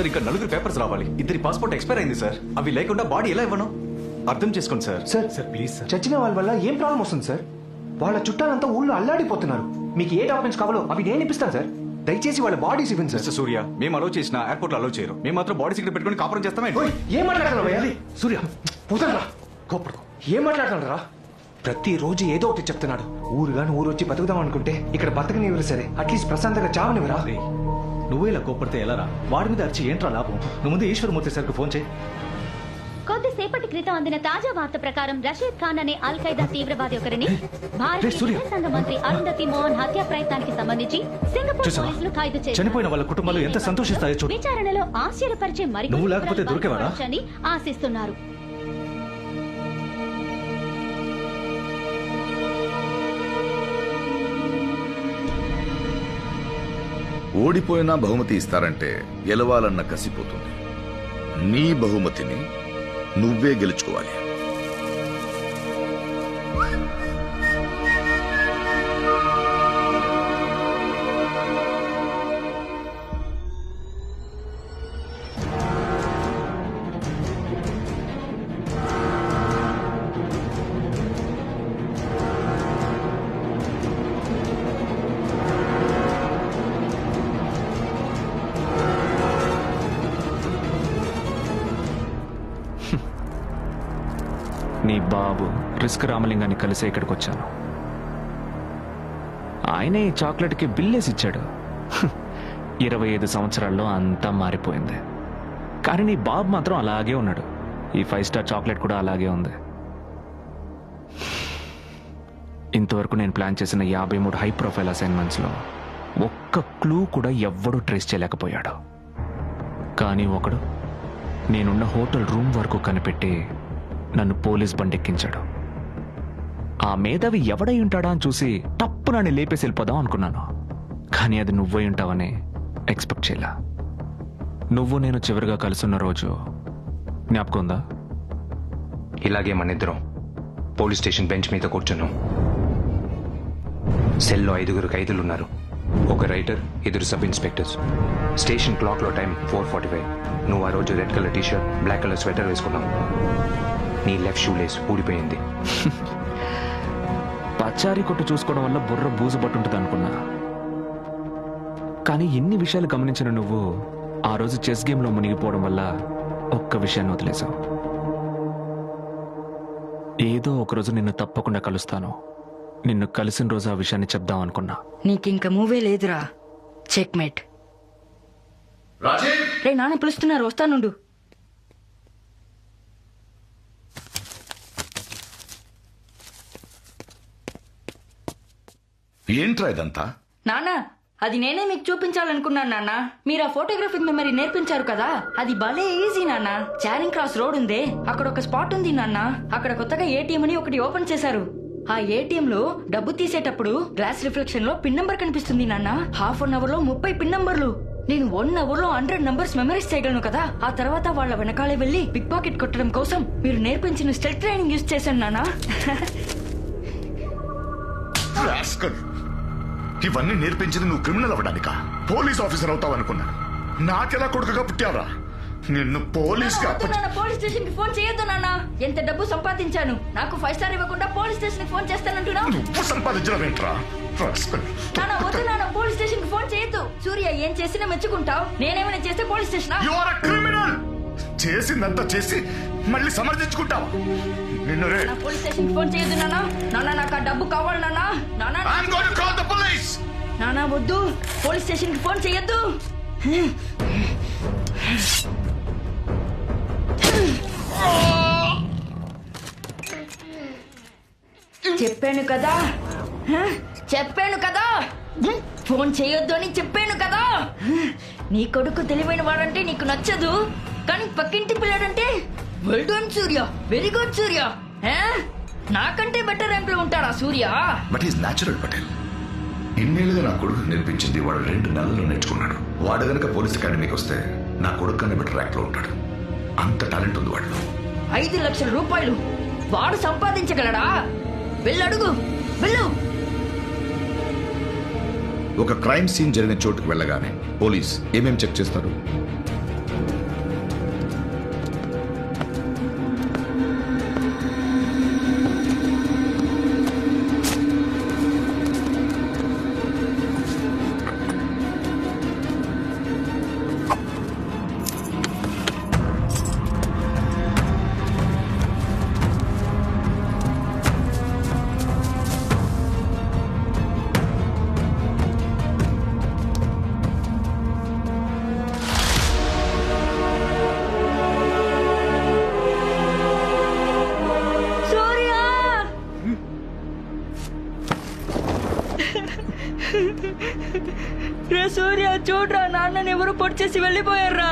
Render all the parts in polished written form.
Sir ఇక్కడ 4 papers రావాలి. 2 passport expire అయింది సార్. అవి లేకుండా బాడీ ఎలా ఇవ్వను? అర్థం చేసుకోండి సార్. Sir please sir. చచ్చిన వాళ్ళ వల్ల ఏం ప్రాబ్లం వస్తుంది సార్? వాళ్ళ చుట్టాలంతా ఊళ్ళో అల్లాడిపోతున్నారు. మీకు ఏ డాక్యుమెంట్స్ కావాలో అవి నేను ఇప్పిస్తాను సార్. దయచేసి వాళ్ళ బాడీస్ ఇవ్వండి సార్. సూర్య, మేము అలౌ చేసిన ఎయిర్పోర్ట్ లో అలౌ చేయరు. మేము మాత్రం బాడీస్ ఇక్కడ పెట్టుకుని కాపురం చేస్తామే. ఏం మాట్లాడుతున్నావు సూర్య? పోతారా కోపడుకో. ఏం మాట్లాడుతున్నారా? ప్రతిరోజు ఏదో ఒకటి చెప్తున్నాడు. ఊరు వచ్చి బతుకుదాం అనుకుంటే ఇక్కడ బతకనివ్వరు సరే, అట్లీస్ట్ ప్రశాంతంగా చావనివ్వరా? నువ్వు ఇలా కోపడితే ఎలారా? వాడి మీద అరిచి ఏంట్రా లాభం? నువ్వు ముందు ఈశ్వరమూర్తి సార్కి ఫోన్ చేయి. కొద్దిసేపటి క్రితం అందిన తాజా వార్త ప్రకారం రషీద్ ఖాన్ అనే అల్ ఖైదా తీవ్రవాది ఒకరిని భారతీయ విదేశాంగ మంత్రి అరుంధతి మోహన్ హత్య ప్రయత్నానికి సంబంధించి సింగపూర్ పోలీసులు ఖైదు చేశారు. చనిపోయిన వాళ్ళ కుటుంబాలు ఎంత సంతోషిస్తాయో చూడు. విచారణలో ఆశ్చర్యపరిచే నువ్వు లేకపోతే దొరికేవాడా అని ఆశిస్తున్నారు. ఓడిపోయినా బహుమతి ఇస్తారంటే గెలవాలన్న కసిపోతుంది. నీ బహుమతిని నువ్వే గెలుచుకోవాలి. నీ బాబు రిస్క్ రామలింగాన్ని కలిసే ఇక్కడికి వచ్చాను. ఆయనే ఈ చాక్లెట్కి బిల్లేసి ఇచ్చాడు. 25 సంవత్సరాల్లో అంతా మారిపోయింది. కానీ నీ బాబు మాత్రం అలాగే ఉన్నాడు. ఈ 5 స్టార్ చాక్లెట్ కూడా అలాగే ఉంది. ఇంతవరకు నేను ప్లాన్ చేసిన 53 హై ప్రొఫైల్ అసైన్మెంట్స్లో ఒక్క క్లూ కూడా ఎవ్వడూ ట్రేస్ చేయలేకపోయాడు. కానీ ఒకడు నేనున్న హోటల్ రూమ్ వరకు కనిపెట్టి నన్ను పోలీస్ బండెక్కించాడు. ఆ మేధావి ఎవడై ఉంటాడా అని చూసి తప్పు నన్ను లేపేసి వెళ్ళిపోదాం అనుకున్నాను. కానీ అది నువ్వై ఉంటావని ఎక్స్పెక్ట్ చేయలా. నువ్వు నేను చివరిగా కలుసున్న రోజు జ్ఞాపకం ఉందా? ఇలాగే మన ఇద్దరం పోలీస్ స్టేషన్ బెంచ్ మీద కూర్చున్నాం. సెల్లో 5 ఖైదీలు ఉన్నారు. ఒక రైటర్, 2 సబ్ ఇన్స్పెక్టర్స్. స్టేషన్ క్లాక్లో టైం 4:45. నువ్వు ఆ రోజు red colour T shirt, black colour sweater వేసుకున్నావు. నీ లెఫ్ట్ షూ లేస్ ఊడిపోయింది. పచారీ కొట్టు చూసుకోవడం వల్ల బుర్ర బూజు పట్టుంటుంది అనుకున్నా. కానీ ఎన్ని విషయాలు గమనించిన నువ్వు ఆ రోజు చెస్ గేమ్లో మునిగిపోవడం వల్ల ఒక్క విషయాన్ని వదిలేశావు. ఏదో ఒకరోజు నిన్ను తప్పకుండా కలుస్తాను. నిన్ను కలిసిన రోజు ఆ విషయాన్ని చెప్దాం అనుకున్నా. నీకింక మూవే లేదురా. చెక్మేట్. రే నాన్న పిలుస్తున్నారు, వస్తానుండు. ఏంట్రా ఇదంతా? నాన్న, అది నేనే మీకు చూపించాలనుకున్నాను నాన్న. మీరు ఆ ఫోటోగ్రఫిక్ మెమరీ నేర్పించారు కదా, అది భలే ఈజీ నాన్న. చారింగ్ క్రాస్ రోడ్ ఉందే, అక్కడ ఒక స్పాట్ ఉంది నాన్న. అక్కడ కొత్తగా ఏటీఎం అని ఒకటి ఓపెన్ చేశారు. ఆ ఏటీఎం లో డబ్బు తీసేటప్పుడు గ్లాస్ రిఫ్లెక్షన్ లో పిన్ నంబర్ కనిపిస్తుంది నాన్న. హాఫ్ అన్ అవర్ లో 30 పిన్ నంబర్లు. నేను 1 అవర్ లో 100 నంబర్స్ మెమరీస్ చేయగలను కదా. ఆ తర్వాత వాళ్ళ వెనకాలే వెళ్లి పిక్ పాకెట్ కొట్టడం కోసం మీరు నేర్పించిన స్టెల్త్ ట్రైనింగ్ యూజ్ చేశాను నాన్న. ఇవన్నీ నేర్పించింది నువ్వు క్రిమినల్ అవ్వడానికా? పోలీస్ ఆఫీసర్ అవుతావు అనుకున్నాను. నాకెలా కొడుకుగా పుట్టావరా? నిన్ను పోలీస్ పోలీస్ స్టేషన్ కి ఫోన్ చేయొద్దు నాన్న. ఎంత డబ్బు సంపాదించాను, నాకు 5 స్టార్ ఇవ్వకుండా పోలీస్ స్టేషన్ కి ఫోన్ చేస్తానంటున్నా. నువ్వు సంపాదించడం ఏంట్రా? నాన్న వద్దు నాన్న, పోలీస్ స్టేషన్ కి ఫోన్ చేయొద్దు. సూర్య ఏం చేసినా మెచ్చుకుంటావు. నేనేమైనా చేస్తే police station. You are a criminal. చేసిందంతా చేసి మళ్ళీ సమర్థించుకుంటావా? నిన్ను రే పోలీస్ స్టేషన్ కి ఫోన్ చేయొద్దు నాన్న. నాన్న నాకు ఆ డబ్బు కావాలి నాన్న. నాన్న I am going to call the police. నాన్న వద్దు, పోలీస్ స్టేషన్ కి ఫోన్ చేయొద్దు. చెప్పాను కదా, చెప్పాను కదా, ఫోన్ చేయొద్దు అని చెప్పాను కదా. నీ కొడుకు తెలివైన వాడంటే నీకు నచ్చదు, కానీ పక్కింటి పిల్లాడంటే well done Surya, very good Surya. నాకంటే బెటర్ ర్యాంక్ లో ఉంటాడా Surya? But is natural Patel. ఇన్నేళ్ళుగా నా కొడుకు నేర్పించింది వాడు 2 నెలల్లో నేర్చుకున్నాడు. వాడు గనక పోలీస్ అకాడమీకి వస్తే నా కొడుకు కన్నా బెటర్ ర్యాంక్ లో ఉంటాడు. అంత టాలెంట్ ఉంది వాడిలో. 5 లక్షల రూపాయలు వాడు సంపాదించగలడా? వెళ్ళడుగు, వెళ్ళు. ఒక క్రైమ్ సీన్ జరిగిన చోటుకు వెళ్ళగానే పోలీస్ ఏమేం చెక్ చేస్తారు? రే సూర్య చూడరా నాన్నని ఎవరు పొడిచేసి వెళ్ళిపోయారా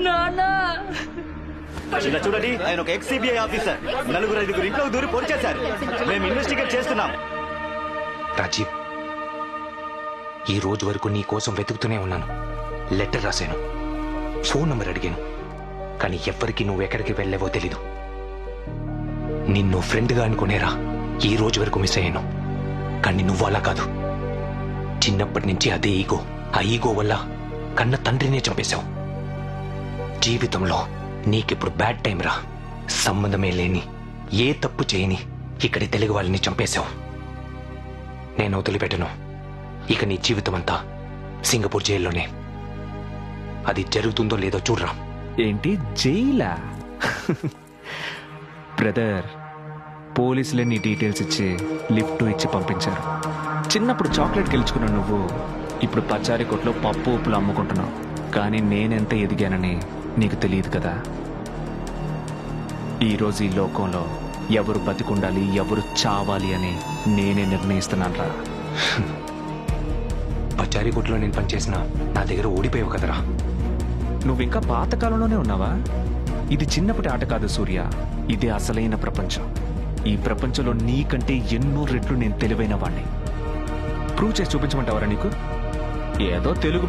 నాన్న ఇలా చూడండి, ఆయన ఒక ఎక్స్-సిబిఐ ఆఫీసర్. 4-5 ఇంట్లో దూరి పొడిచేశారు. మేము ఇన్వెస్టిగేట్ చేస్తున్నాం. రాజీవ్, ఈ రోజు వరకు నీ కోసం వెతుకుతూనే ఉన్నాను. లెటర్ రాశాను, ఫోన్ నంబర్ అడిగాను, కానీ ఎవ్వరికి నువ్వు ఎక్కడికి వెళ్ళావో తెలీదు. నిన్ను ఫ్రెండ్గా అనుకునేరా ఈ రోజు వరకు మిస్ అయ్యాను. కానీ నువ్వు అలా కాదు. చిన్నప్పటి నుంచి అదే ఈగో. ఆ ఈగో వల్ల కన్న తండ్రినే చంపేశావు. జీవితంలో నీకిప్పుడు బ్యాడ్ టైం రా. సంబంధమే లేని, ఏ తప్పు చేయని ఇక్కడి తెలుగు వాళ్ళని చంపేశావు. నేను వదిలిపెట్టను. ఇక నీ జీవితం అంతా సింగపూర్ జైల్లోనే. అది జరుగుతుందో లేదో చూడరా. ఏంటి జైలా? బ్రదర్, పోలీసులే నీ డీటెయిల్స్ ఇచ్చి లిఫ్ట్ ఇచ్చి పంపించారు. చిన్నప్పుడు చాక్లెట్ గెలుచుకున్న నువ్వు ఇప్పుడు పచారీ కొట్లో పప్పు ఉప్పులు అమ్ముకుంటున్నావు. కానీ నేనెంత ఎదిగానని నీకు తెలియదు కదా. ఈరోజు ఈ లోకంలో ఎవరు బతికుండాలి, ఎవరు చావాలి అని నేనే నిర్ణయిస్తున్నాను రా. పచారీ కొట్లో నేను పనిచేసిన నా దగ్గర ఓడిపోయావు కదరా. నువ్వింకా పాతకాలంలోనే ఉన్నావా? ఇది చిన్నప్పటి ఆట కాదు సూర్య, ఇదే అసలైన ప్రపంచం. ఈ ప్రపంచంలో నీకంటే ఎన్నో రెట్లు నేను తెలివైన వాణ్ణి. ప్రూవ్ చేసి చూపించమంటావరా నీకు? ఏదో తెలుగు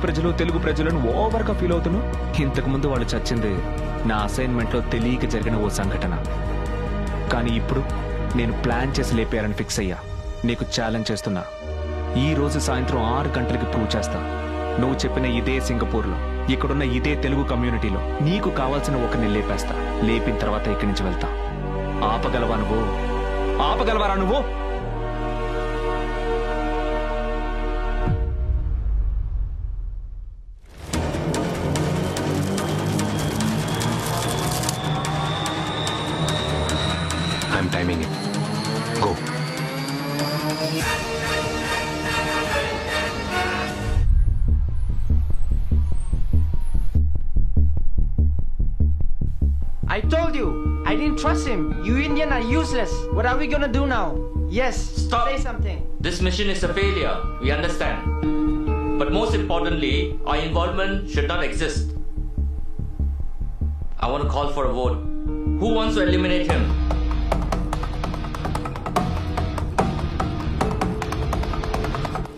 ప్రజలను ఓవర్గా ఫీల్ అవుతున్నావు. ఇంతకుముందు వాళ్ళు చచ్చింది నా అసైన్మెంట్లో తెలియక జరిగిన ఓ సంఘటన. కానీ ఇప్పుడు నేను ప్లాన్ చేసి లేపేయాలని ఫిక్స్ అయ్యా. నీకు ఛాలెంజ్ చేస్తున్నా. ఈ రోజు సాయంత్రం 6 గంటలకి ప్రూవ్ చేస్తా. నువ్వు చెప్పిన ఇదే సింగపూర్లో, ఇక్కడున్న ఇదే తెలుగు కమ్యూనిటీలో నీకు కావాల్సిన ఒకరిని లేపేస్తా. లేపిన తర్వాత ఇక్కడి నుంచి వెళ్తా. ఆపగలవా నువ్వు? ఆపగలవారా నువ్వు? I'm timing it. Go. I told you, I didn't trust him. You Indian are useless. What are we gonna do now? Yes, Stop. say something. This mission is a failure. We understand. But most importantly, our involvement should not exist. I want to call for a vote. Who wants to eliminate him?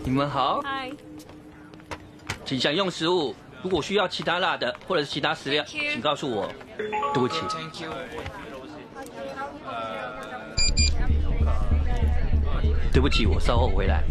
你们好。嗨。请享用食物。如果需要其他辣的或者是其他食料，请告诉我。对不起。对不起，我稍后回来。